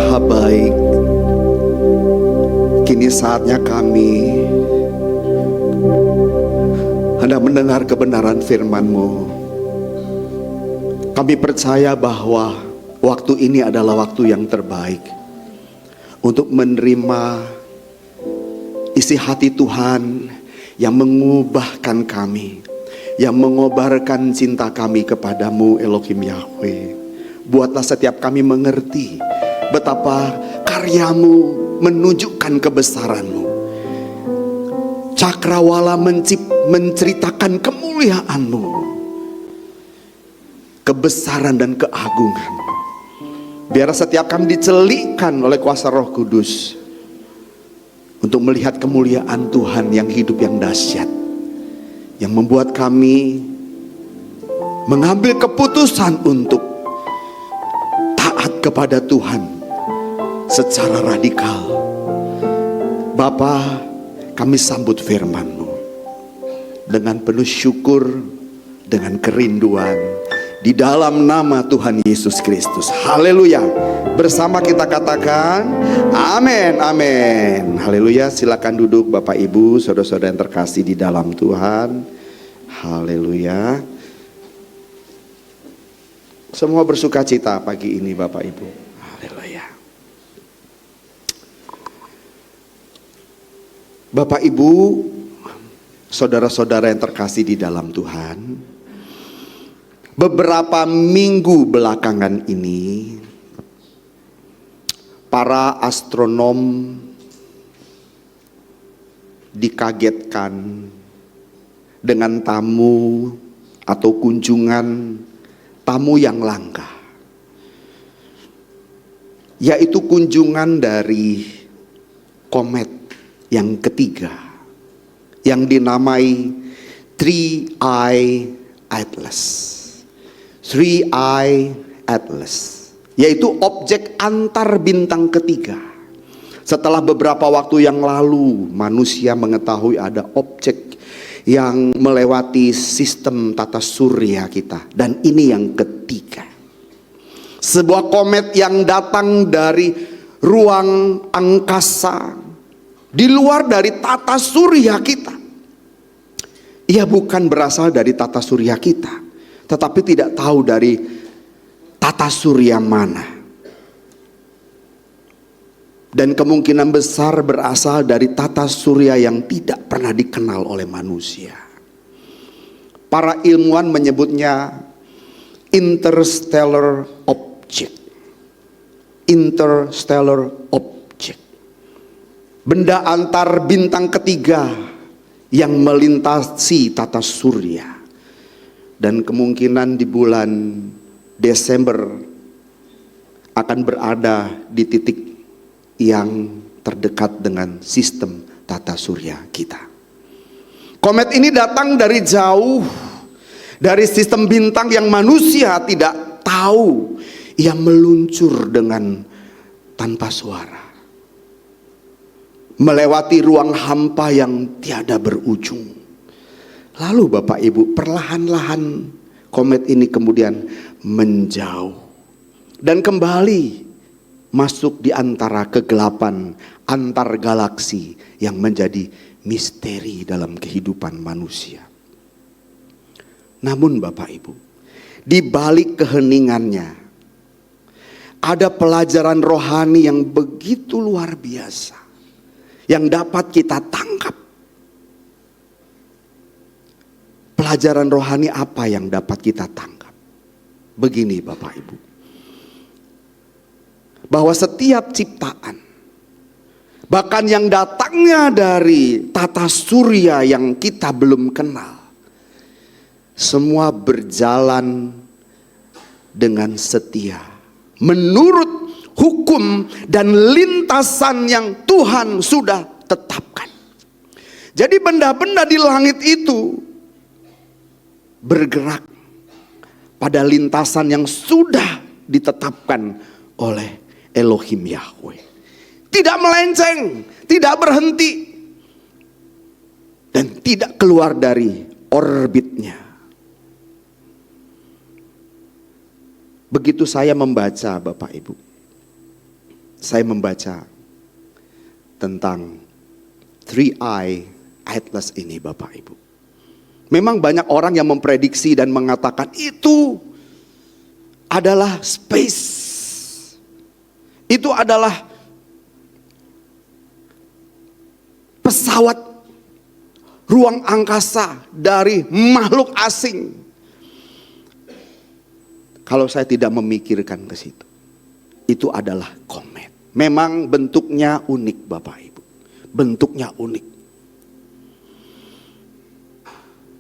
Maha baik, kini saatnya kami hendak mendengar kebenaran firman-Mu. Kami percaya bahwa waktu ini adalah waktu yang terbaik untuk menerima isi hati Tuhan yang mengubahkan kami, yang mengobarkan cinta kami kepadamu Elohim Yahweh. Buatlah setiap kami mengerti betapa karyamu menunjukkan kebesaran-Mu. Cakrawala menceritakan kemuliaan-Mu, kebesaran dan keagungan. Biar setiap kami dicelikkan oleh kuasa Roh Kudus untuk melihat kemuliaan Tuhan yang hidup, yang dahsyat, yang membuat kami mengambil keputusan untuk taat kepada Tuhan secara radikal. Bapa, kami sambut firman-Mu dengan penuh syukur, dengan kerinduan, di dalam nama Tuhan Yesus Kristus. Haleluya. Bersama kita katakan amin, amin. Haleluya. Silakan duduk Bapak Ibu, saudara-saudara yang terkasih di dalam Tuhan. Haleluya. Semua bersuka cita pagi ini Bapak Ibu. Haleluya. Bapak Ibu, saudara-saudara yang terkasih di dalam Tuhan, beberapa minggu belakangan ini para astronom dikagetkan dengan tamu atau kunjungan tamu yang langka, yaitu kunjungan dari komet yang ketiga yang dinamai Three Eye Atlas. Three Eye Atlas, yaitu objek antar bintang ketiga. Setelah beberapa waktu yang lalu manusia mengetahui ada objek yang melewati sistem tata surya kita, dan ini yang ketiga. Sebuah komet yang datang dari ruang angkasa, di luar dari tata surya kita. Ia bukan berasal dari tata surya kita, tetapi tidak tahu dari tata surya mana. Dan kemungkinan besar berasal dari tata surya yang tidak pernah dikenal oleh manusia. Para ilmuwan menyebutnya interstellar object. Interstellar object. Benda antar bintang ketiga yang melintasi tata surya. Dan kemungkinan di bulan Desember akan berada di titik yang terdekat dengan sistem tata surya kita. Komet ini datang dari jauh, dari sistem bintang yang manusia tidak tahu. Ia meluncur dengan tanpa suara, melewati ruang hampa yang tiada berujung. Lalu Bapak Ibu, perlahan-lahan komet ini kemudian menjauh dan kembali masuk di antara kegelapan antar galaksi yang menjadi misteri dalam kehidupan manusia. Namun Bapak Ibu, di balik keheningannya ada pelajaran rohani yang begitu luar biasa yang dapat kita tangkap. Pelajaran rohani apa yang dapat kita tangkap? Begini Bapak Ibu, bahwa setiap ciptaan, bahkan yang datangnya dari tata surya yang kita belum kenal, semua berjalan dengan setia menurut hukum dan lintasan yang Tuhan sudah tetapkan. Jadi benda-benda di langit itu bergerak pada lintasan yang sudah ditetapkan oleh Elohim Yahweh. Tidak melenceng, tidak berhenti, dan tidak keluar dari orbitnya. Begitu saya membaca Bapak Ibu, saya membaca tentang 3i Atlas ini Bapak Ibu. Memang banyak orang yang memprediksi dan mengatakan itu adalah space. Itu adalah pesawat ruang angkasa dari makhluk asing. Kalau saya tidak memikirkan ke situ, itu adalah komet. Memang bentuknya unik Bapak Ibu. Bentuknya unik.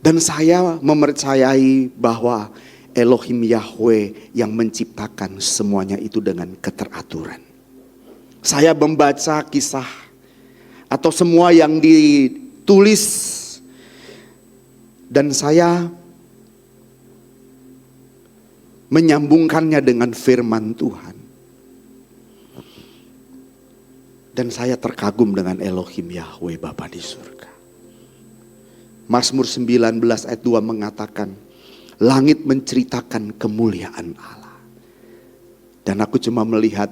Dan saya mempercayai bahwa Elohim Yahweh yang menciptakan semuanya itu dengan keteraturan. Saya membaca kisah atau semua yang ditulis dan saya menyambungkannya dengan firman Tuhan. Dan saya terkagum dengan Elohim Yahweh Bapa di surga. Mazmur 19 ayat 2 mengatakan, langit menceritakan kemuliaan Allah. Dan aku cuma melihat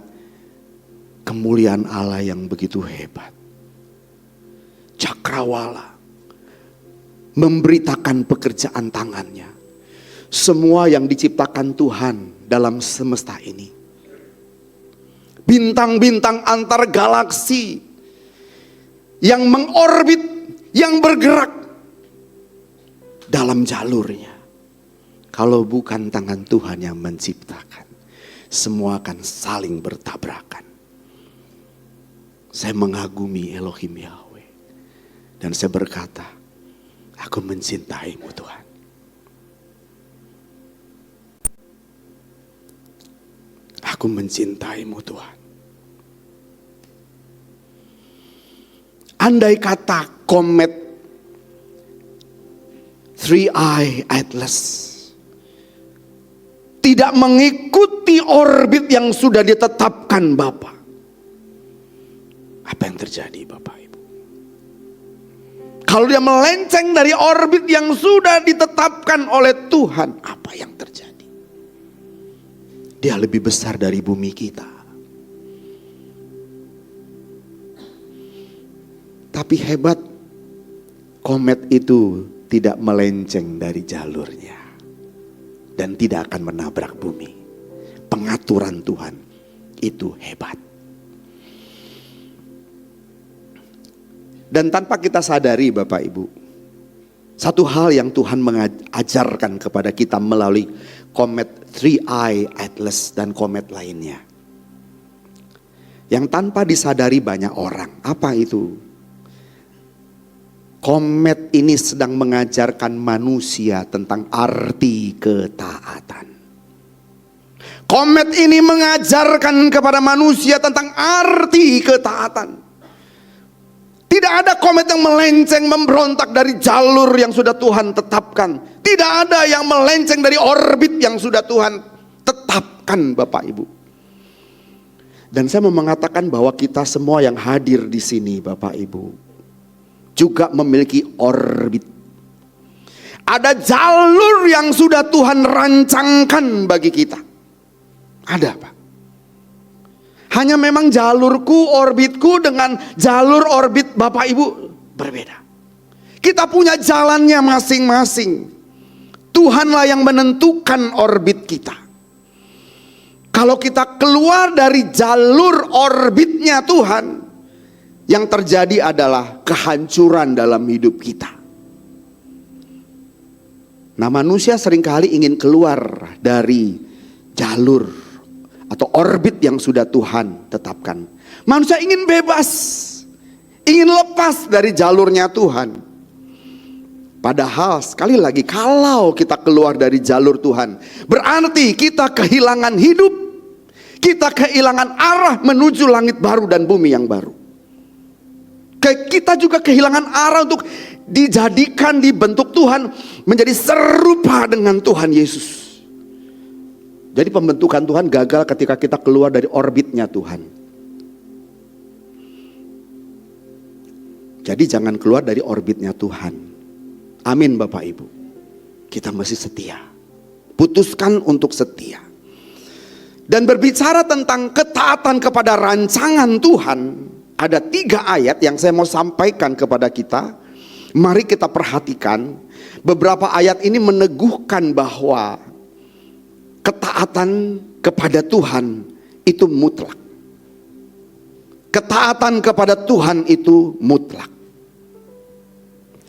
kemuliaan Allah yang begitu hebat. Cakrawala memberitakan pekerjaan tangannya. Semua yang diciptakan Tuhan dalam semesta ini. Bintang-bintang antar galaksi yang mengorbit, yang bergerak dalam jalurnya. Kalau bukan tangan Tuhan yang menciptakan, semua akan saling bertabrakan. Saya mengagumi Elohim Yahweh. Dan saya berkata, aku mencintaimu Tuhan. Aku mencintaimu Tuhan. Andai kata komet 3i Atlas tidak mengikuti orbit yang sudah ditetapkan Bapak, apa yang terjadi Bapak Ibu? Kalau dia melenceng dari orbit yang sudah ditetapkan oleh Tuhan, apa yang terjadi? Dia lebih besar dari bumi kita. Tapi hebat, komet itu tidak melenceng dari jalurnya. Dan tidak akan menabrak bumi. Pengaturan Tuhan itu hebat. Dan tanpa kita sadari Bapak Ibu, satu hal yang Tuhan mengajarkan kepada kita melalui komet 3i Atlas dan komet lainnya. Yang tanpa disadari banyak orang. Apa itu? Komet ini sedang mengajarkan manusia tentang arti ketaatan. Komet ini mengajarkan kepada manusia tentang arti ketaatan. Tidak ada komet yang melenceng memberontak dari jalur yang sudah Tuhan tetapkan. Tidak ada yang melenceng dari orbit yang sudah Tuhan tetapkan Bapak Ibu. Dan saya mau mengatakan bahwa kita semua yang hadir di sini Bapak Ibu juga memiliki orbit. Ada jalur yang sudah Tuhan rancangkan bagi kita. Ada Pak. Hanya memang jalurku, orbitku dengan jalur orbit Bapak Ibu berbeda. Kita punya jalannya masing-masing. Tuhanlah yang menentukan orbit kita. Kalau kita keluar dari jalur orbitnya Tuhan, yang terjadi adalah kehancuran dalam hidup kita. Nah, manusia seringkali ingin keluar dari jalur atau orbit yang sudah Tuhan tetapkan. Manusia ingin bebas, ingin lepas dari jalurnya Tuhan. Padahal sekali lagi, kalau kita keluar dari jalur Tuhan, berarti kita kehilangan hidup, kita kehilangan arah menuju langit baru dan bumi yang baru. Kita juga kehilangan arah untuk dijadikan, dibentuk Tuhan menjadi serupa dengan Tuhan Yesus. Jadi pembentukan Tuhan gagal ketika kita keluar dari orbitnya Tuhan. Jadi jangan keluar dari orbitnya Tuhan. Amin Bapak Ibu. Kita masih setia. Putuskan untuk setia. Dan berbicara tentang ketaatan kepada rancangan Tuhan, ada 3 ayat yang saya mau sampaikan kepada kita. Mari kita perhatikan. Beberapa ayat ini meneguhkan bahwa ketaatan kepada Tuhan itu mutlak. Ketaatan kepada Tuhan itu mutlak.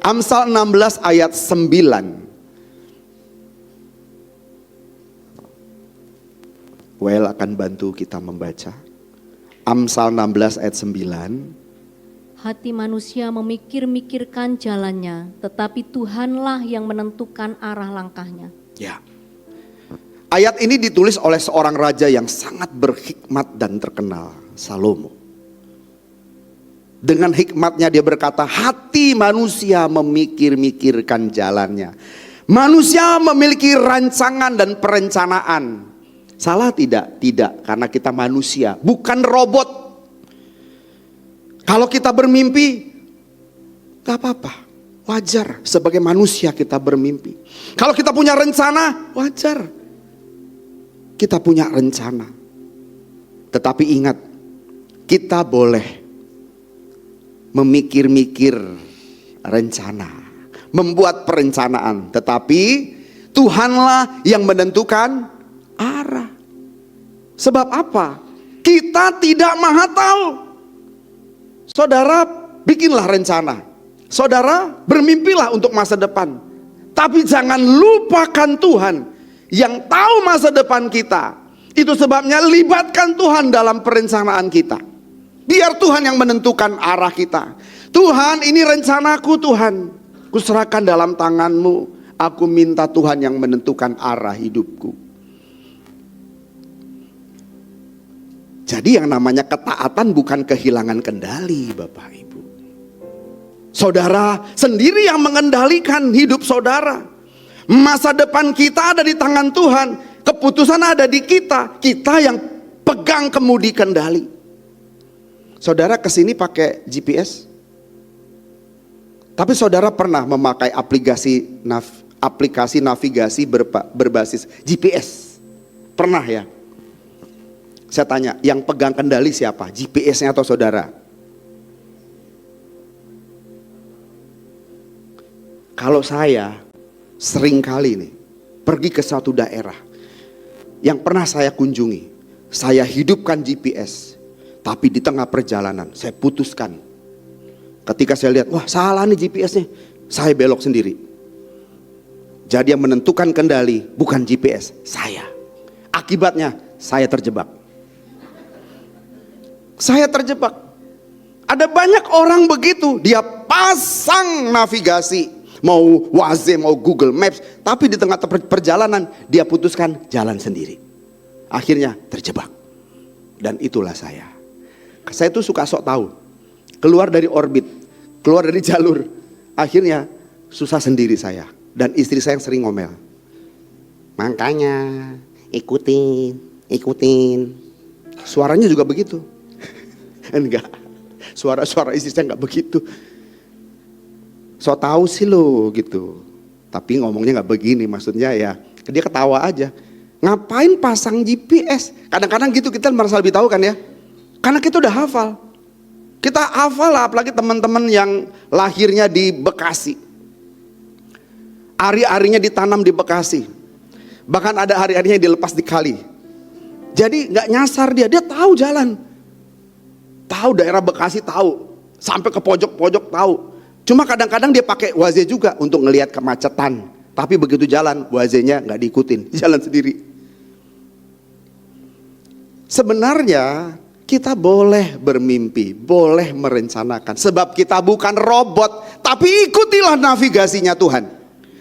Amsal 16 ayat 9. Well akan bantu kita membaca. Amsal 16 ayat 9. Hati manusia memikir-mikirkan jalannya, tetapi Tuhanlah yang menentukan arah langkahnya. Ya. Ayat ini ditulis oleh seorang raja yang sangat berhikmat dan terkenal, Salomo. Dengan hikmatnya dia berkata, hati manusia memikir-mikirkan jalannya. Manusia memiliki rancangan dan perencanaan. Salah tidak? Tidak, karena kita manusia, bukan robot. Kalau kita bermimpi, gak apa-apa, wajar. Sebagai manusia kita bermimpi. Kalau kita punya rencana, wajar. Kita punya rencana. Tetapi ingat, kita boleh memikir-mikir rencana, membuat perencanaan. Tetapi Tuhanlah yang menentukan arah. Sebab apa? Kita tidak maha tahu. Saudara bikinlah rencana. Saudara bermimpilah untuk masa depan. Tapi jangan lupakan Tuhan yang tahu masa depan kita. Itu sebabnya libatkan Tuhan dalam perencanaan kita. Biar Tuhan yang menentukan arah kita. Tuhan, ini rencanaku Tuhan. Kuserahkan dalam tangan-Mu. Aku minta Tuhan yang menentukan arah hidupku. Jadi yang namanya ketaatan bukan kehilangan kendali, Bapak Ibu. Saudara sendiri yang mengendalikan hidup saudara. Masa depan kita ada di tangan Tuhan. Keputusan ada di kita. Kita yang pegang kemudi kendali. Saudara kesini pakai GPS. Tapi saudara pernah memakai aplikasi navigasi berbasis GPS? Pernah ya? Saya tanya, yang pegang kendali siapa? GPS-nya atau saudara? Kalau saya sering kali nih pergi ke suatu daerah yang pernah saya kunjungi, saya hidupkan GPS, tapi di tengah perjalanan saya putuskan. Ketika saya lihat, wah salah nih GPS-nya, saya belok sendiri. Jadi yang menentukan kendali bukan GPS, saya. Akibatnya saya terjebak. Saya terjebak. Ada banyak orang begitu, dia pasang navigasi, mau Waze, mau Google Maps, tapi di tengah perjalanan dia putuskan jalan sendiri. Akhirnya terjebak. Dan itulah saya. Saya tuh suka sok tahu. Keluar dari orbit, keluar dari jalur. Akhirnya susah sendiri saya. Dan istri saya yang sering ngomel. Makanya ikutin. Suaranya juga begitu. Enggak, suara istri saya enggak begitu. So tahu sih lo gitu. Tapi ngomongnya enggak begini, maksudnya ya dia ketawa aja. Ngapain pasang GPS? Kadang-kadang gitu kita merasa lebih tahu kan ya. Karena kita udah hafal. Kita hafal lah, apalagi teman-teman yang lahirnya di Bekasi. Ari-arinya ditanam di Bekasi. Bahkan ada hari-harinya dilepas di kali. Jadi enggak nyasar dia tahu jalan. Tahu daerah Bekasi, tahu sampai ke pojok-pojok tahu. Cuma kadang-kadang dia pakai Waze juga untuk ngelihat kemacetan. Tapi begitu jalan, Waze-nya nggak diikutin, jalan sendiri. Sebenarnya kita boleh bermimpi, boleh merencanakan. Sebab kita bukan robot, tapi ikutilah navigasinya Tuhan.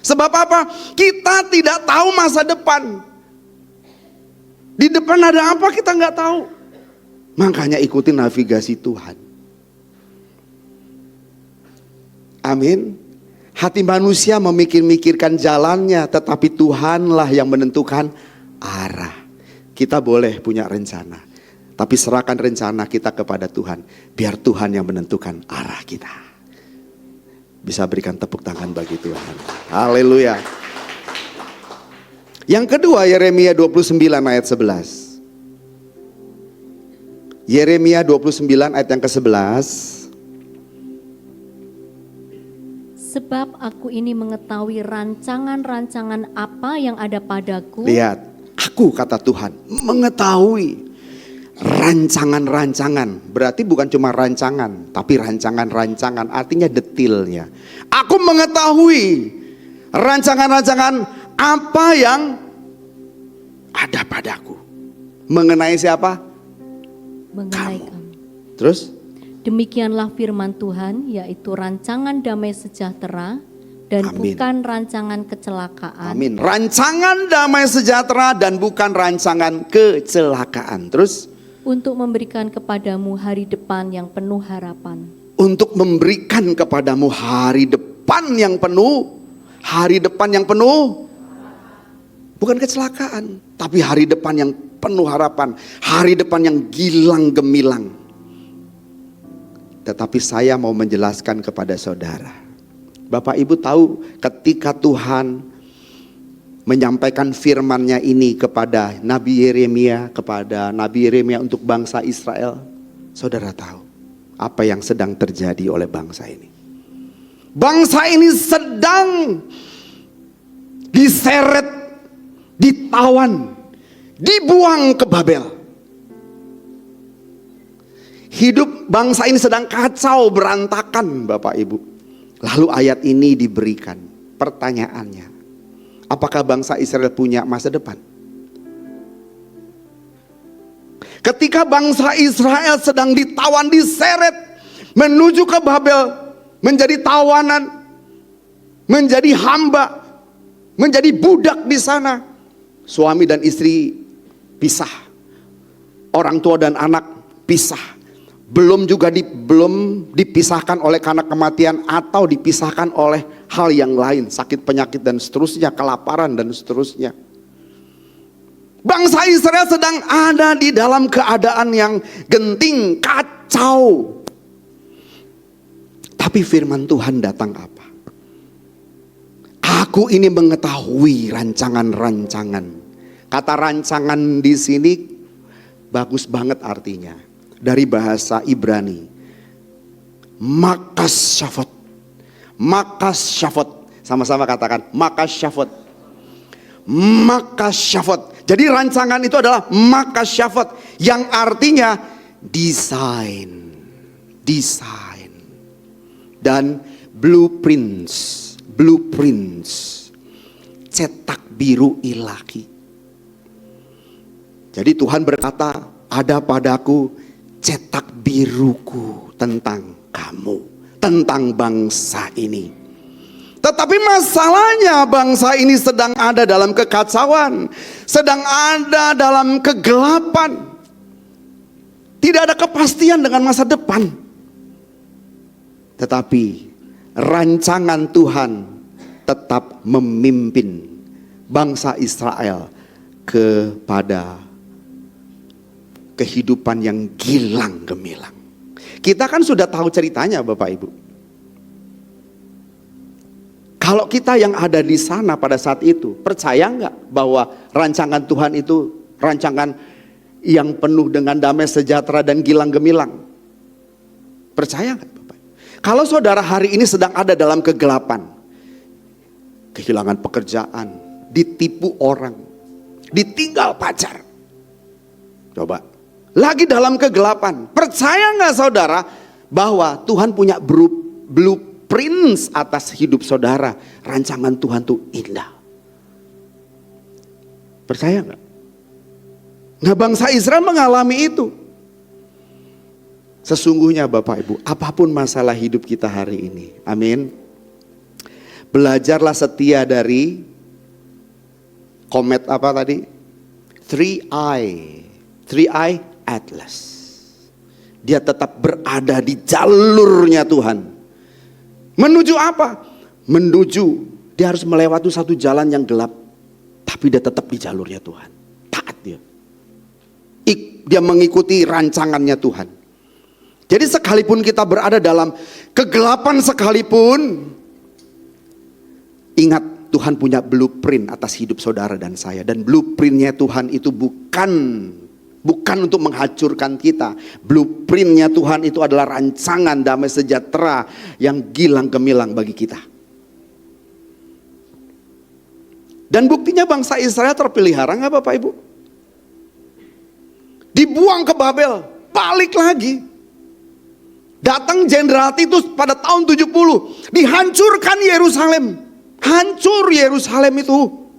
Sebab apa? Kita tidak tahu masa depan. Di depan ada apa kita nggak tahu. Makanya ikuti navigasi Tuhan. Amin. Hati manusia memikir-mikirkan jalannya, tetapi Tuhanlah yang menentukan arah. Kita boleh punya rencana, tapi serahkan rencana kita kepada Tuhan. Biar Tuhan yang menentukan arah kita. Bisa berikan tepuk tangan bagi Tuhan. Haleluya. Yang kedua, Yeremia 29 ayat 11. Yeremia 29 ayat yang ke-11. Sebab aku ini mengetahui rancangan-rancangan apa yang ada padaku. Lihat, aku kata Tuhan mengetahui rancangan-rancangan. Berarti bukan cuma rancangan, tapi rancangan-rancangan artinya detailnya. Aku mengetahui rancangan-rancangan apa yang ada padaku. Mengenai siapa? Mengenai Kamu. kamu. Terus? Demikianlah firman Tuhan, yaitu rancangan damai sejahtera dan Amin. bukan rancangan kecelakaan. Amin. Rancangan damai sejahtera dan bukan rancangan kecelakaan. Terus? Untuk memberikan kepadamu hari depan yang penuh harapan. Untuk memberikan kepadamu hari depan yang penuh. Hari depan yang penuh. Bukan kecelakaan, tapi hari depan yang penuh harapan. Hari depan yang gilang gemilang. Tetapi saya mau menjelaskan kepada saudara. Bapak Ibu tahu ketika Tuhan menyampaikan firman-Nya ini kepada Nabi Yeremia, untuk bangsa Israel, saudara tahu apa yang sedang terjadi oleh bangsa ini. Bangsa ini sedang diseret, ditawan, dibuang ke Babel. Hidup bangsa ini sedang kacau berantakan, Bapak Ibu. Lalu ayat ini diberikan. Pertanyaannya, apakah bangsa Israel punya masa depan? Ketika bangsa Israel sedang ditawan, diseret menuju ke Babel, menjadi tawanan, menjadi hamba, menjadi budak di sana. Suami dan istri pisah, orang tua dan anak pisah. Belum dipisahkan oleh karena kematian atau dipisahkan oleh hal yang lain, sakit penyakit dan seterusnya, kelaparan dan seterusnya. Bangsa Israel sedang ada di dalam keadaan yang genting, kacau. Tapi firman Tuhan datang apa? Aku ini mengetahui rancangan-rancangan. Kata rancangan di sini bagus banget artinya. Dari bahasa Ibrani. Makasyafot. Makasyafot. Sama-sama katakan makasyafot. Makasyafot. Jadi rancangan itu adalah makasyafot, yang artinya desain. Desain. Dan blueprints. Cetak biru ilahi. Jadi Tuhan berkata, ada padaku cetak biruku tentang kamu, tentang bangsa ini. Tetapi masalahnya bangsa ini sedang ada dalam kekacauan, sedang ada dalam kegelapan. Tidak ada kepastian dengan masa depan. Tetapi rancangan Tuhan tetap memimpin bangsa Israel kepada kehidupan yang gilang gemilang. Kita kan sudah tahu ceritanya, Bapak Ibu. Kalau kita yang ada di sana pada saat itu, percaya nggak bahwa rancangan Tuhan itu rancangan yang penuh dengan damai sejahtera dan gilang gemilang? Percaya nggak, Bapak? Kalau saudara hari ini sedang ada dalam kegelapan, kehilangan pekerjaan, ditipu orang, ditinggal pacar, coba. Lagi dalam kegelapan, percaya nggak saudara bahwa Tuhan punya blueprint atas hidup saudara? Rancangan Tuhan tuh indah. Percaya nggak? Nah, bangsa Israel mengalami itu. Sesungguhnya Bapak Ibu, apapun masalah hidup kita hari ini, amin, belajarlah setia dari komet apa tadi? 3i Atlas. Dia tetap berada di jalurnya Tuhan. Menuju apa? Menuju, dia harus melewati satu jalan yang gelap, tapi dia tetap di jalurnya Tuhan. Taat dia. Dia mengikuti rancangannya Tuhan. Jadi sekalipun kita berada dalam kegelapan sekalipun, ingat Tuhan punya blueprint atas hidup saudara dan saya. Dan blueprintnya Tuhan itu bukan bukan untuk menghancurkan kita. Blueprintnya Tuhan itu adalah rancangan damai sejahtera yang gilang gemilang bagi kita. Dan buktinya bangsa Israel terpelihara nggak Bapak Ibu? Dibuang ke Babel, balik lagi. Datang Jenderal Titus pada tahun 70, dihancurkan Yerusalem. Hancur Yerusalem itu.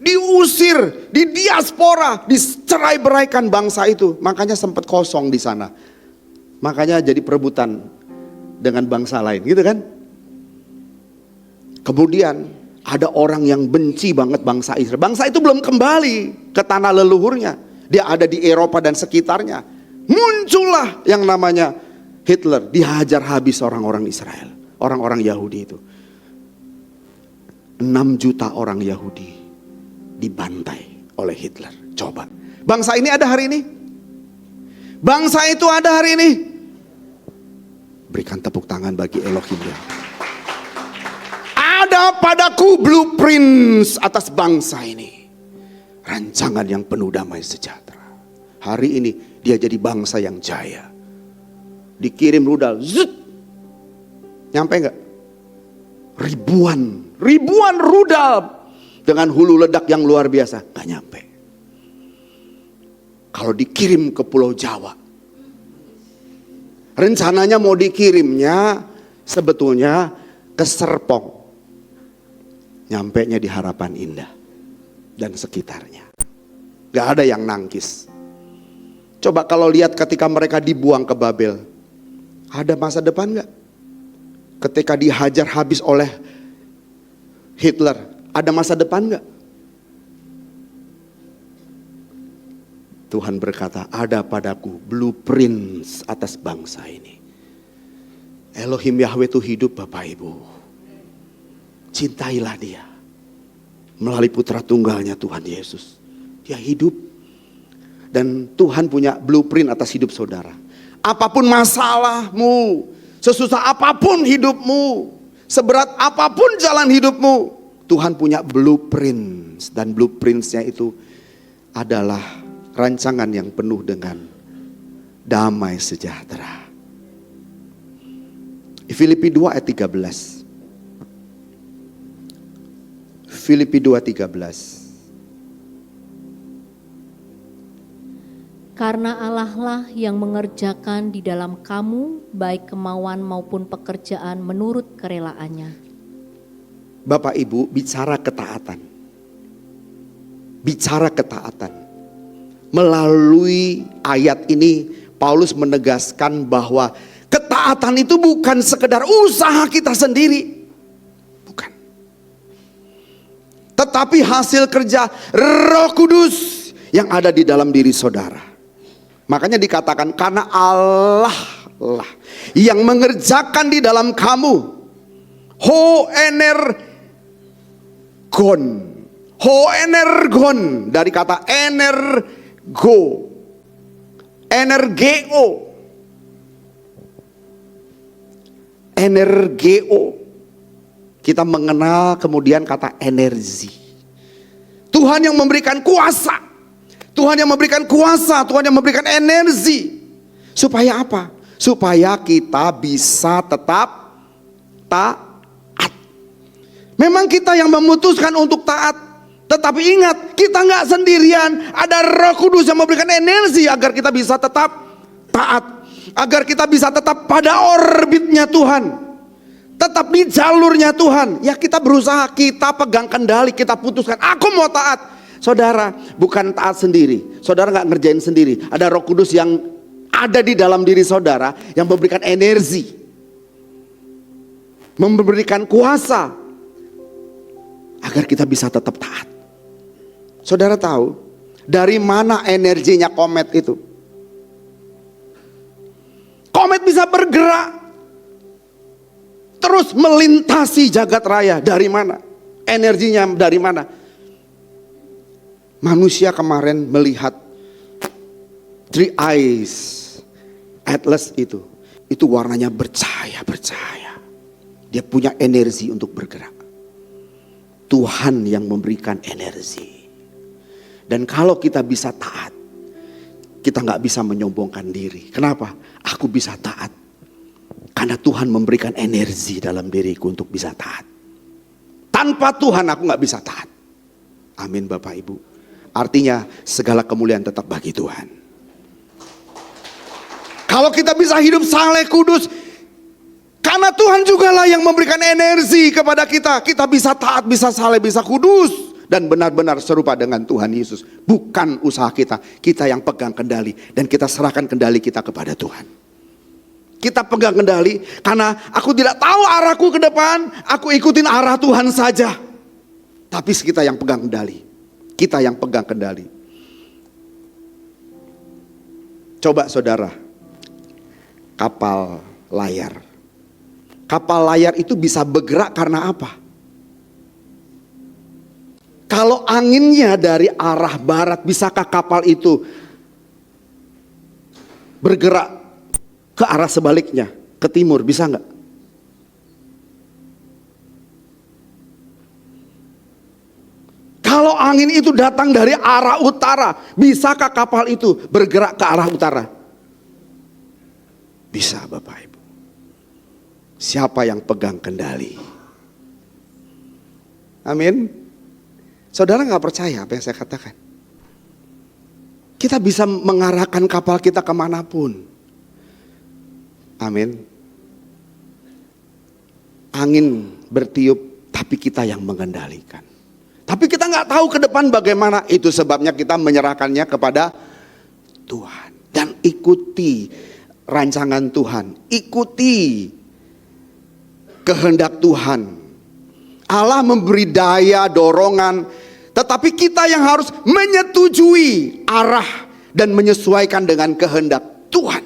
Diusir, di diaspora, dicerai-beraikan bangsa itu. Makanya sempat kosong di sana. Makanya jadi perebutan dengan bangsa lain, gitu kan? Kemudian ada orang yang benci banget bangsa Israel. Bangsa itu belum kembali ke tanah leluhurnya. Dia ada di Eropa dan sekitarnya. Muncullah yang namanya Hitler. Dihajar habis orang-orang Israel, orang-orang Yahudi itu. 6 juta orang Yahudi dibantai oleh Hitler. Coba, bangsa ini ada hari ini? Bangsa itu ada hari ini? Berikan tepuk tangan bagi Elohim ya. Ada padaku blueprint atas bangsa ini. Rancangan yang penuh damai sejahtera. Hari ini dia jadi bangsa yang jaya. Dikirim rudal, zut, nyampe nggak? Ribuan rudal dengan hulu ledak yang luar biasa, nggak nyampe. Kalau dikirim ke Pulau Jawa, rencananya mau dikirimnya sebetulnya ke Serpong, nyampenya di Harapan Indah dan sekitarnya. Gak ada yang nangkis. Coba kalau lihat ketika mereka dibuang ke Babel, ada masa depan gak? Ketika dihajar habis oleh Hitler, ada masa depan gak? Tuhan berkata, ada padaku blueprint atas bangsa ini. Elohim Yahweh itu hidup Bapak Ibu. Cintailah dia. Melalui putra tunggalnya Tuhan Yesus. Dia hidup. Dan Tuhan punya blueprint atas hidup saudara. Apapun masalahmu, sesusah apapun hidupmu, seberat apapun jalan hidupmu, Tuhan punya blueprint. Dan blueprintsnya itu adalah rancangan yang penuh dengan damai sejahtera. Filipi 2 ayat 13. Filipi 2:13. Karena Allah lah yang mengerjakan di dalam kamu baik kemauan maupun pekerjaan menurut kerelaannya. Bapak Ibu bicara ketaatan. Bicara ketaatan. Melalui ayat ini Paulus menegaskan bahwa ketaatan itu bukan sekedar usaha kita sendiri. Bukan. Tetapi hasil kerja Roh Kudus yang ada di dalam diri saudara. Makanya dikatakan karena Allah lah yang mengerjakan di dalam kamu Hoenergon dari kata energo, energeo. Kita mengenal kemudian kata energi. Tuhan yang memberikan kuasa. Tuhan yang memberikan kuasa, Tuhan yang memberikan energi. Supaya apa? Supaya kita bisa tetap taat. Memang kita yang memutuskan untuk taat. Tetapi ingat, kita nggak sendirian. Ada Roh Kudus yang memberikan energi agar kita bisa tetap taat. Agar kita bisa tetap pada orbitnya Tuhan. Tetap di jalurnya Tuhan. Ya kita berusaha, kita pegang kendali, kita putuskan. Aku mau taat. Saudara bukan taat sendiri. Saudara gak ngerjain sendiri. Ada Roh Kudus yang ada di dalam diri saudara yang memberikan energi, memberikan kuasa agar kita bisa tetap taat. Saudara tahu dari mana energinya komet itu? Komet bisa bergerak terus melintasi jagat raya. Dari mana? Energinya dari mana? Manusia kemarin melihat three eyes atlas itu warnanya bercahaya. Dia punya energi untuk bergerak. Tuhan yang memberikan energi. Dan kalau kita bisa taat, kita nggak bisa menyombongkan diri. Kenapa? Aku bisa taat. Karena Tuhan memberikan energi dalam diriku untuk bisa taat. Tanpa Tuhan aku nggak bisa taat. Amin Bapak Ibu. Artinya segala kemuliaan tetap bagi Tuhan. Kalau kita bisa hidup saleh kudus, karena Tuhan jugalah yang memberikan energi kepada kita. Kita bisa taat, bisa saleh, bisa kudus. Dan benar-benar serupa dengan Tuhan Yesus. Bukan usaha kita. Kita yang pegang kendali. Dan kita serahkan kendali kita kepada Tuhan. Kita pegang kendali. Karena aku tidak tahu arahku ke depan. Aku ikutin arah Tuhan saja. Tapi kita yang pegang kendali. Kita yang pegang kendali. Coba saudara. Kapal layar. Kapal layar itu bisa bergerak karena apa? Kalau anginnya dari arah barat, bisakah kapal itu bergerak ke arah sebaliknya, ke timur? Bisa nggak? Kalau angin itu datang dari arah utara, bisakah kapal itu bergerak ke arah utara? Bisa Bapak Ibu. Siapa yang pegang kendali? Amin. Saudara nggak percaya apa yang saya katakan? Kita bisa mengarahkan kapal kita kemanapun. Amin. Angin bertiup, tapi kita yang mengendalikan. Tapi kita nggak tahu ke depan bagaimana. Itu sebabnya kita menyerahkannya kepada Tuhan. Dan ikuti rancangan Tuhan. Ikuti kehendak Tuhan. Allah memberi daya, dorongan. Tetapi kita yang harus menyetujui arah dan menyesuaikan dengan kehendak Tuhan.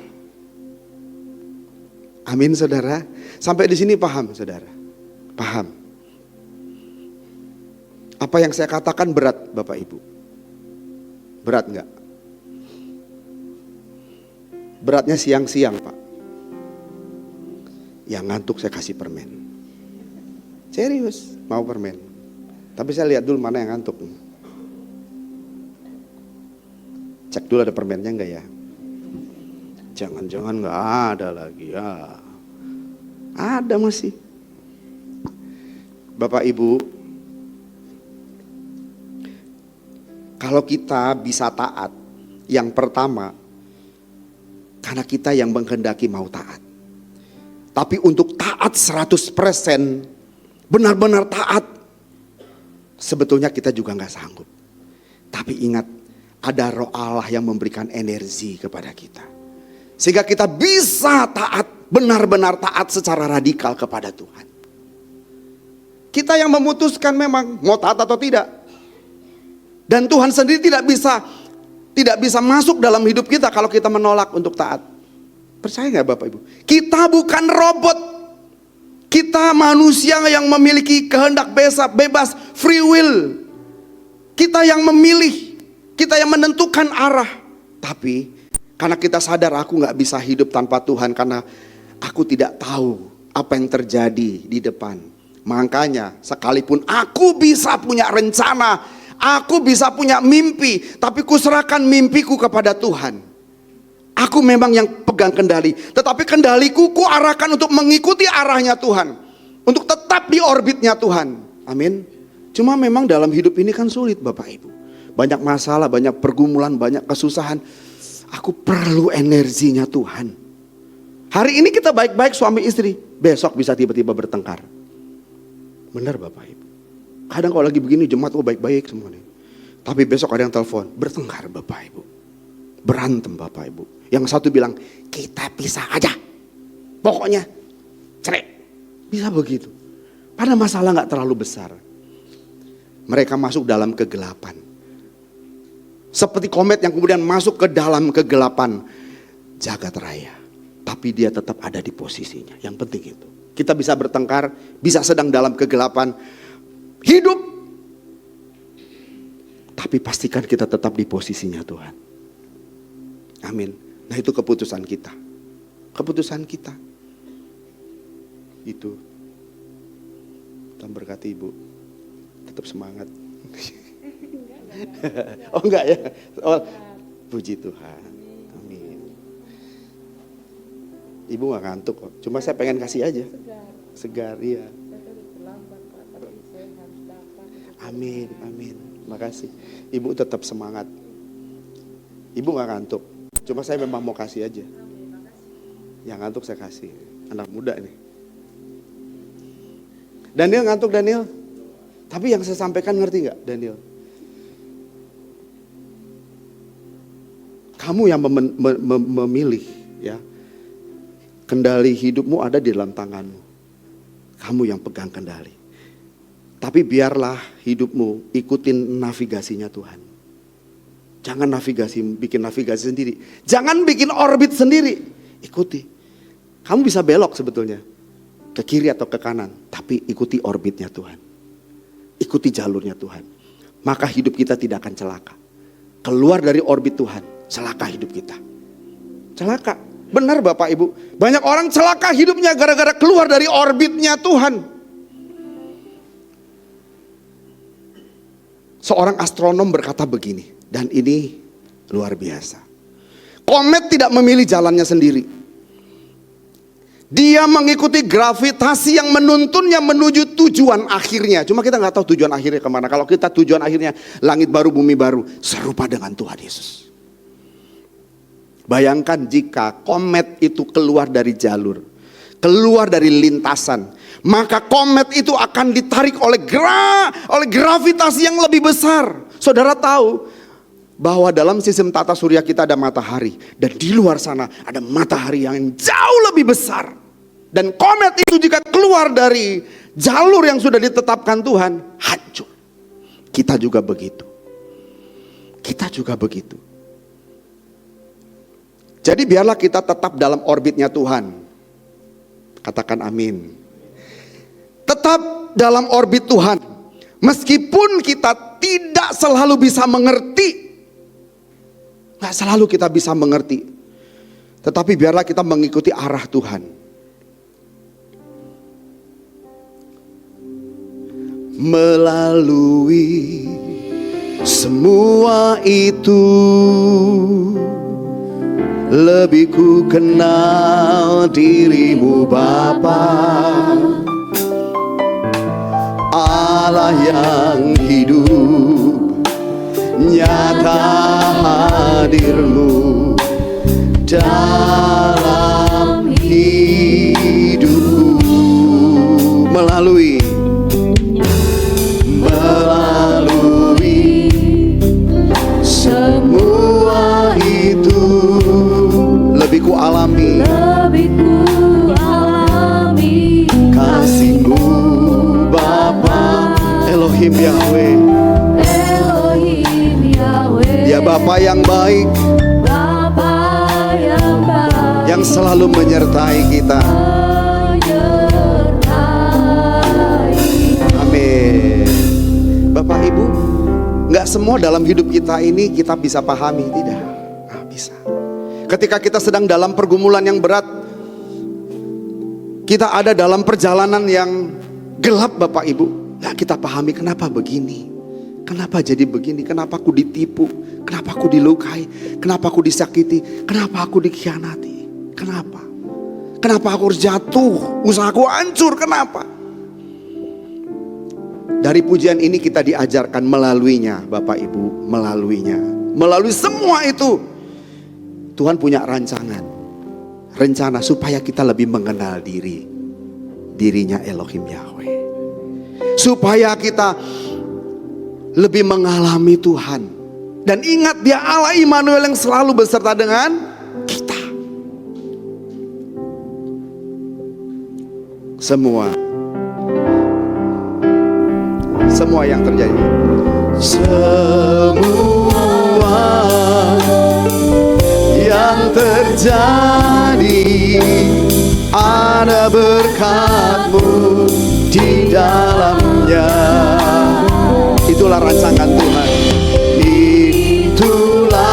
Amin saudara. Sampai di sini paham saudara? Paham. Apa yang saya katakan berat Bapak Ibu? Berat enggak? Beratnya siang-siang Pak. Yang ngantuk saya kasih permen. Serius, mau permen. Tapi saya lihat dulu mana yang ngantuk. Cek dulu ada permennya enggak ya. Jangan-jangan enggak ada lagi ya. Ada masih. Bapak Ibu, kalau kita bisa taat, yang pertama, karena kita yang menghendaki mau taat. Tapi untuk taat 100%, benar-benar taat, sebetulnya kita juga gak sanggup. Tapi ingat, ada Roh Allah yang memberikan energi kepada kita. Sehingga kita bisa taat, benar-benar taat secara radikal kepada Tuhan. Kita yang memutuskan memang mau taat atau tidak. Dan Tuhan sendiri tidak bisa masuk dalam hidup kita kalau kita menolak untuk taat. Percaya gak Bapak Ibu? Kita bukan robot. Kita manusia yang memiliki kehendak bebas, free will. Kita yang memilih, kita yang menentukan arah. Tapi karena kita sadar aku gak bisa hidup tanpa Tuhan, karena aku tidak tahu apa yang terjadi di depan. Makanya sekalipun aku bisa punya rencana, aku bisa punya mimpi, tapi kuserahkan mimpiku kepada Tuhan. Aku memang yang pegang kendali, tetapi kendaliku ku arahkan untuk mengikuti arahnya Tuhan, untuk tetap di orbitnya Tuhan. Amin. Cuma memang dalam hidup ini kan sulit Bapak Ibu. Banyak masalah, banyak pergumulan, banyak kesusahan. Aku perlu energinya Tuhan. Hari ini kita baik-baik suami istri, besok bisa tiba-tiba bertengkar. Benar Bapak Ibu. Kadang kalau lagi begini jemaat baik-baik semuanya. Tapi besok ada yang telepon, bertengkar Bapak Ibu. Berantem Bapak Ibu. Yang satu bilang, kita pisah aja. Pokoknya cerai. Bisa begitu. Padahal masalah gak terlalu besar. Mereka masuk dalam kegelapan. Seperti komet yang kemudian masuk ke dalam kegelapan jagat raya. Tapi dia tetap ada di posisinya. Yang penting itu. Kita bisa bertengkar, bisa sedang dalam kegelapan. Hidup. Tapi pastikan kita tetap di posisinya Tuhan. Amin. Nah itu keputusan kita. Keputusan kita. Itu. Tuhan berkati Ibu. Tetap semangat. Oh enggak ya. Oh, puji Tuhan. Ibu nggak ngantuk kok. Cuma saya pengen kasih aja. Segar, iya. Amin, amin. Makasih. Ibu tetap semangat. Ibu nggak ngantuk. Cuma saya memang mau kasih aja. Yang ngantuk saya kasih. Anak muda nih. Daniel ngantuk, Daniel. Tapi yang saya sampaikan ngerti nggak, Daniel? Kamu yang memilih, ya. Kendali hidupmu ada di dalam tanganmu. Kamu yang pegang kendali. Tapi biarlah hidupmu ikutin navigasinya Tuhan. Jangan bikin navigasi sendiri. Jangan bikin orbit sendiri. Ikuti. Kamu bisa belok sebetulnya. Ke kiri atau ke kanan. Tapi ikuti orbitnya Tuhan. Ikuti jalurnya Tuhan. Maka hidup kita tidak akan celaka. Keluar dari orbit Tuhan, celaka hidup kita. Celaka. Benar Bapak Ibu. Banyak orang celaka hidupnya gara-gara keluar dari orbitnya Tuhan. Seorang astronom berkata begini, dan ini luar biasa. Komet tidak memilih jalannya sendiri. Dia mengikuti gravitasi yang menuntunnya menuju tujuan akhirnya. Cuma kita nggak tahu tujuan akhirnya kemana. Kalau kita tujuan akhirnya langit baru, bumi baru, serupa dengan Tuhan Yesus. Bayangkan jika komet itu keluar dari jalur, keluar dari lintasan, maka komet itu akan ditarik oleh gravitasi yang lebih besar. Saudara tahu bahwa dalam sistem tata surya kita ada matahari, dan di luar sana ada matahari yang jauh lebih besar. Dan komet itu jika keluar dari jalur yang sudah ditetapkan Tuhan, hancur. Kita juga begitu. Kita juga begitu. Jadi biarlah kita tetap dalam orbitnya Tuhan. Katakan amin. Tetap dalam orbit Tuhan. Meskipun kita tidak selalu bisa mengerti. Gak selalu kita bisa mengerti. Tetapi biarlah kita mengikuti arah Tuhan. Melalui semua itu, lebih ku kenal dirimu Bapa, Allah yang hidup, nyata hadirmu dalam hidupku. Melalui semua itu, lebih ku alami kasih-Mu Bapa Elohim Yahweh. Ya Bapa yang baik, yang selalu menyertai kita. Amin. Bapak Ibu, gak semua dalam hidup kita ini kita bisa pahami, tidak. Gak bisa. Ketika kita sedang dalam pergumulan yang berat, kita ada dalam perjalanan yang gelap Bapak Ibu, gak kita pahami kenapa begini, kenapa jadi begini, kenapa aku ditipu, kenapa aku dilukai, kenapa aku disakiti, kenapa aku dikhianati, kenapa aku harus jatuh, usahaku hancur, kenapa? Dari pujian ini kita diajarkan melaluinya Bapak Ibu, melalui semua itu Tuhan punya rencana supaya kita lebih mengenal dirinya Elohim Yahweh, supaya kita lebih mengalami Tuhan. Dan ingat, Dia Allah Immanuel yang selalu beserta dengan kita. Semua yang terjadi, semua yang terjadi, ada berkat-Mu di dalamnya. Itulah rancangan Tuhan. Itulah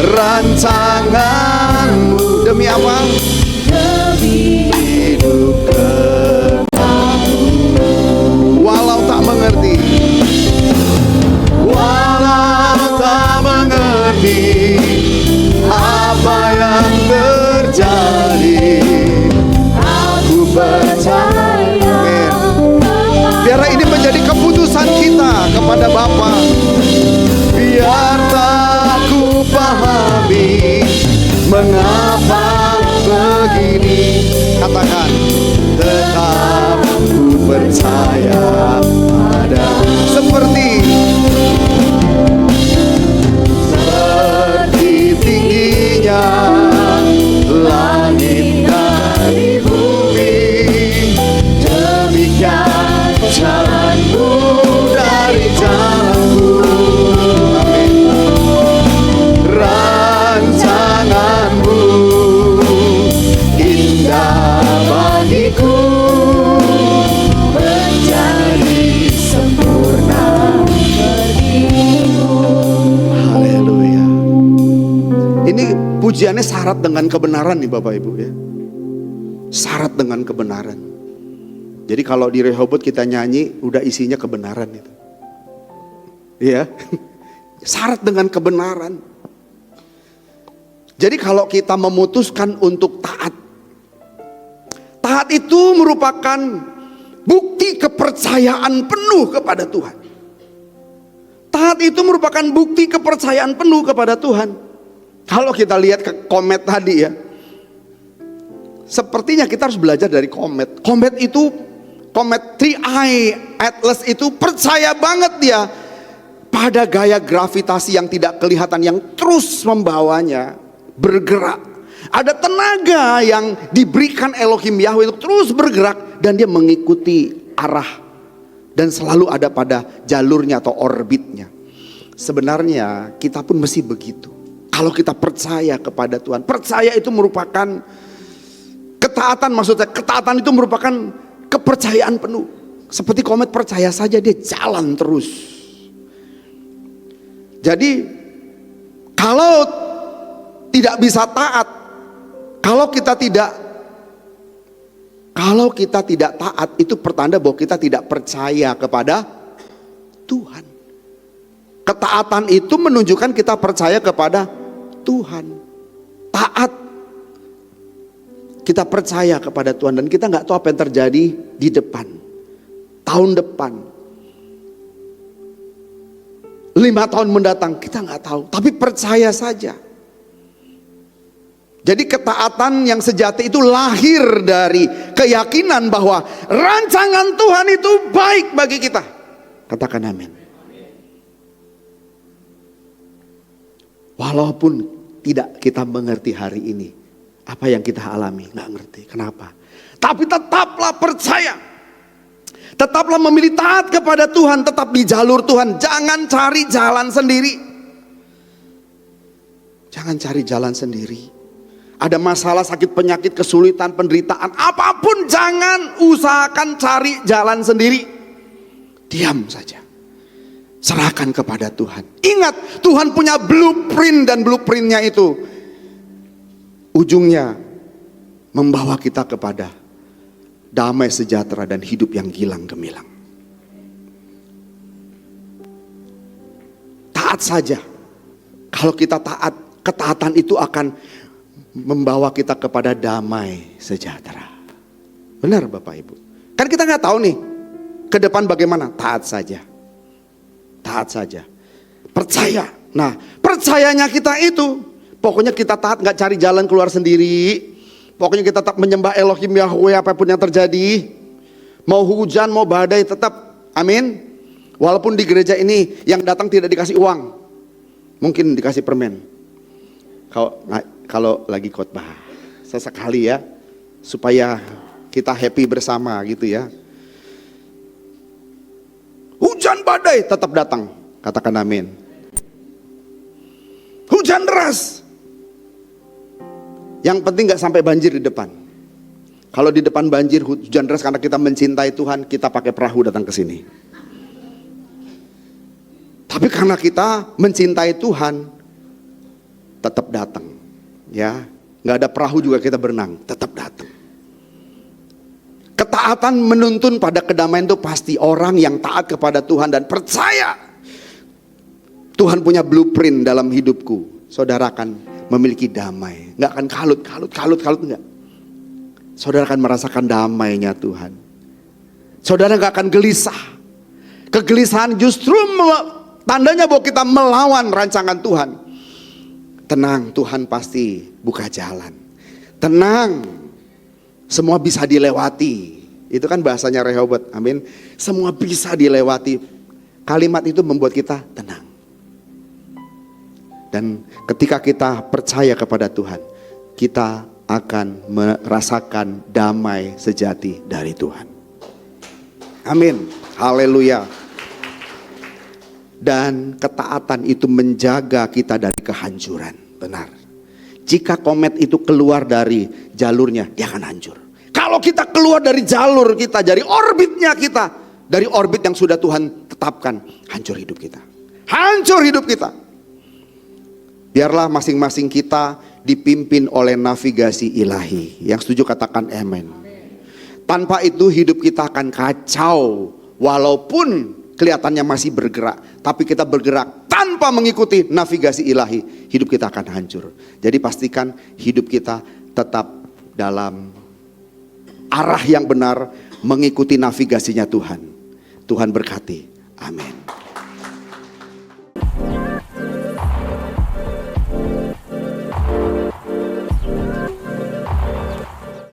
rancangan-Mu. Demi apa? Demi hidup kekal. Walau tak mengerti, walau tak mengerti apa yang terjadi. Aku percaya. Biarlah ini menjadi keputusan kita kepada Bapa. Biar tak ku pahami mengapa begini, katakan, tetap ku percaya pada. Seperti tingginya langit dari bumi, demikian jalanmu dari jalanku. Amin. Rancanganmu indah bagiku, menjadi sempurna bagiku. Haleluya. Ini pujiannya syarat dengan kebenaran nih Bapak Ibu ya. Syarat dengan kebenaran. Jadi kalau di Rehoboth kita nyanyi udah isinya kebenaran itu. Iya. Syarat dengan kebenaran. Jadi kalau kita memutuskan untuk taat, taat itu merupakan bukti kepercayaan penuh kepada Tuhan. Taat itu merupakan bukti kepercayaan penuh kepada Tuhan. Kalau kita lihat ke Komet tadi ya, sepertinya kita harus belajar dari Komet. Komet itu, Komet 3i Atlas itu percaya banget dia pada gaya gravitasi yang tidak kelihatan yang terus membawanya bergerak. Ada tenaga yang diberikan Elohim Yahweh itu terus bergerak dan dia mengikuti arah dan selalu ada pada jalurnya atau orbitnya. Sebenarnya kita pun mesti begitu. Kalau kita percaya kepada Tuhan, percaya itu merupakan ketaatan, maksudnya ketaatan itu merupakan kepercayaan penuh. Seperti Komet percaya saja dia jalan terus. Jadi kalau tidak bisa taat, kalau kita tidak taat, itu pertanda bahwa kita tidak percaya kepada Tuhan. Ketaatan itu menunjukkan kita percaya kepada Tuhan. Taat, kita percaya kepada Tuhan dan kita nggak tahu apa yang terjadi di depan, tahun depan, 5 tahun mendatang, kita nggak tahu. Tapi percaya saja. Jadi ketaatan yang sejati itu lahir dari keyakinan bahwa rancangan Tuhan itu baik bagi kita. Katakan amin. Walaupun tidak kita mengerti hari ini apa yang kita alami, nggak ngerti kenapa. Tapi tetaplah percaya, tetaplah memilih taat kepada Tuhan, tetap di jalur Tuhan. Jangan cari jalan sendiri. Jangan cari jalan sendiri. Ada masalah, sakit, penyakit, kesulitan, penderitaan, apapun jangan usahakan cari jalan sendiri. Diam saja. Serahkan kepada Tuhan. Ingat, Tuhan punya blueprint dan blueprintnya itu ujungnya membawa kita kepada damai sejahtera dan hidup yang gilang gemilang. Taat saja. Kalau kita taat, ketaatan itu akan membawa kita kepada damai sejahtera. Benar Bapak Ibu. Kan kita nggak tahu nih ke depan bagaimana. Taat saja. Taat saja, percaya. Nah, percayanya kita itu, pokoknya kita taat, nggak cari jalan keluar sendiri. Pokoknya kita tetap menyembah Elohim Yahweh apapun yang terjadi. Mau hujan, mau badai, tetap, amin. Walaupun di gereja ini yang datang tidak dikasih uang, mungkin dikasih permen. Kalau lagi khotbah, sesekali ya, supaya kita happy bersama gitu ya. Hujan badai tetap datang, katakan amin. Hujan deras, yang penting gak sampai banjir di depan. Kalau di depan banjir, hujan deras karena kita mencintai Tuhan, kita pakai perahu datang ke sini. Tapi karena kita mencintai Tuhan, tetap datang, ya. Gak ada perahu juga kita berenang, tetap datang. Ketaatan menuntun pada kedamaian itu pasti. Orang yang taat kepada Tuhan dan percaya Tuhan punya blueprint dalam hidupku, saudara akan memiliki damai. Nggak akan kalut, enggak. Saudara akan merasakan damainya Tuhan. Saudara nggak akan gelisah. Kegelisahan justru tandanya bahwa kita melawan rancangan Tuhan. Tenang, Tuhan pasti buka jalan. Tenang, semua bisa dilewati. Itu kan bahasanya Rehobot, amin. Semua bisa dilewati. Kalimat itu membuat kita tenang. Dan ketika kita percaya kepada Tuhan, kita akan merasakan damai sejati dari Tuhan. Amin, haleluya. Dan ketaatan itu menjaga kita dari kehancuran. Benar. Jika komet itu keluar dari jalurnya, dia akan hancur. Kalau kita keluar dari jalur kita, dari orbitnya kita, dari orbit yang sudah Tuhan tetapkan, hancur hidup kita. Hancur hidup kita. Biarlah masing-masing kita dipimpin oleh navigasi ilahi. Yang setuju katakan amin. Tanpa itu hidup kita akan kacau. Walaupun kelihatannya masih bergerak, tapi kita bergerak tanpa mengikuti navigasi ilahi, hidup kita akan hancur. Jadi pastikan hidup kita tetap dalam arah yang benar, mengikuti navigasinya Tuhan. Tuhan berkati. Amin.